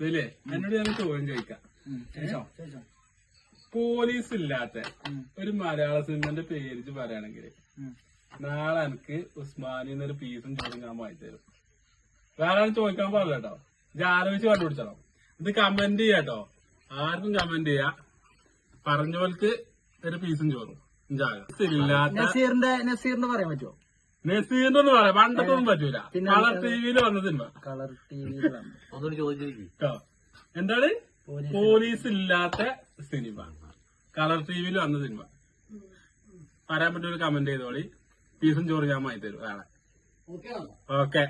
ഇതില്ലേ എന്നോട് ഞാൻ ചോദ്യം ചോദിക്കാം. പോലീസ് ഇല്ലാത്ത ഒരു മലയാള സിനിമന്റെ പേര് പറയുകയാണെങ്കിൽ നാളെ എനിക്ക് ഉസ്മാനി എന്നൊരു പീസും ചോദ്യം ഞാൻ വാങ്ങി തരും. വേറെ ആരും ചോദിക്കാൻ പാടില്ല കേട്ടോ. ഇത് ആലോചിച്ച് കണ്ടുപിടിച്ചോ. ഇത് കമന്റ് ചെയ്യാട്ടോ. ആർക്കും കമന്റ് ചെയ്യാ. പറഞ്ഞോൽക്ക് ഒരു പീസും ചോറും ഇല്ലാത്ത നസീറിന്റെ പറയാൻ പറ്റുമോ? നസീറിന്റെ ഒന്നും പറയാം. പണ്ടത്തൊന്നും പറ്റൂല. കളർ ടിവിയിൽ വന്ന സിനിമ. കളർ ടിവിയിൽ എന്താണ് പോലീസ് ഇല്ലാത്ത സിനിമ. കളർ ടിവിയിൽ വന്ന സിനിമ പറയാൻ പറ്റൊരു കമന്റ് ചെയ്തോളി. പീസും ചോറ് ഞാൻ വാങ്ങി തരും. വേറെ ഓക്കെ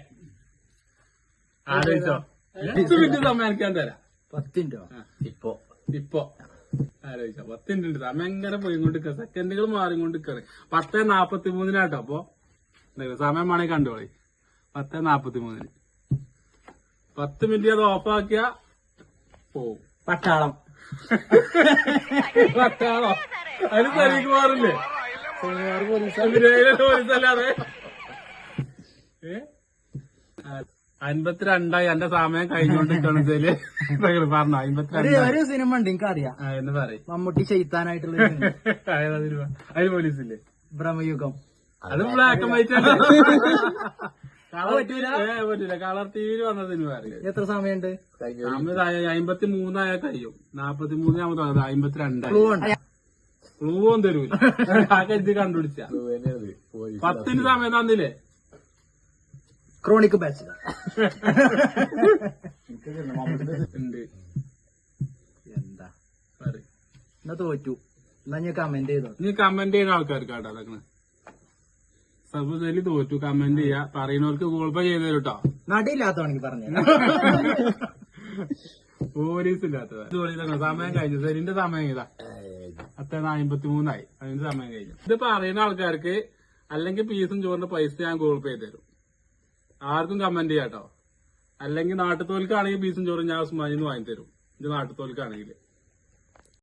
ആലോചിച്ചോ. 10 മിനിറ്റ് സമയം എനിക്ക് ഞാൻ തരാം. 10 മിനിറ്റോ? ഇപ്പൊ ആലോചിച്ചോ. 10 മിനിറ്റ് സമയം എങ്ങനെ പോയിക്കൊണ്ടിരിക്കുക. സെക്കൻഡുകൾ മാറിക്കൊണ്ടിരിക്കണേ. 10:43 അപ്പൊ സമയം വേണമെങ്കിൽ കണ്ടോളി. 10:43 10 മിനിറ്റ് അത് ഓഫാക്കിയ പോവും. പട്ടാളം അതിന് തനിക്ക് മാറില്ലേ? പോലീസല്ലാതെ 52 എന്റെ സമയം കഴിഞ്ഞോണ്ടിരിക്കണേല് പറഞ്ഞോ. 52 ഒരു സിനിമ ഉണ്ട് എനിക്കറിയാം. എന്ന് പറയും. മമ്മൂട്ടി ചെയ്ത്താനായിട്ടുള്ള അതിന് പോലീസില്ലേ? ഭ്രമയുഗം. അത് ബ്ലാക്ക് ആൻഡ് വൈറ്റ് ആണ്. പറ്റൂല. കളർ ടിവിയിൽ വന്ന സിനിമ അറിയാം. എത്ര സമയമുണ്ട്? 53 ആയാൽ കഴിയും. 43 ആവുമ്പോ 52 ക്ലൂവൊന്നും തരൂല. ആ കരുതി കണ്ടുപിടിച്ച 10 സമയം തന്നില്ലേ? ക്രോണിക് ബാച്ച് ഉണ്ട്. എന്താ എന്നാ തോറ്റു. എന്നാ ഞാൻ കമന്റ് ചെയ്തോ. നീ കമന്റ് ചെയ്യുന്ന ആൾക്കാർക്ക് കേട്ടോ. അതൊക്കെ സബ്ബ് തോറ്റു. കമന്റ് ചെയ്യാ. പറയുന്നവർക്ക് ഗൂഗിൾ പേ ചെയ്തു തരും കേട്ടോ. നടിയില്ലാത്തതാണെങ്കിൽ പറഞ്ഞു. പോലീസ് ഇല്ലാത്തത് സമയം കഴിഞ്ഞു. സെലിന്റെ സമയം ഇതാ 10:53 അതിന്റെ സമയം കഴിഞ്ഞു. ഇത് പറയുന്ന ആൾക്കാർക്ക് അല്ലെങ്കിൽ പീസും ചോറിന്റെ പൈസ ഞാൻ ഗൂഗിൾ പേ തരും. ആർക്കും കമന്റ് ചെയ്യാട്ടോ. അല്ലെങ്കിൽ നാട്ടുതോൽക്കാണെങ്കിൽ പീസും ചോറും ഞാൻ ഉസ്മാനിന്ന് വാങ്ങി തരും. ഇത് നാട്ടുതോൽക്കാണെങ്കിൽ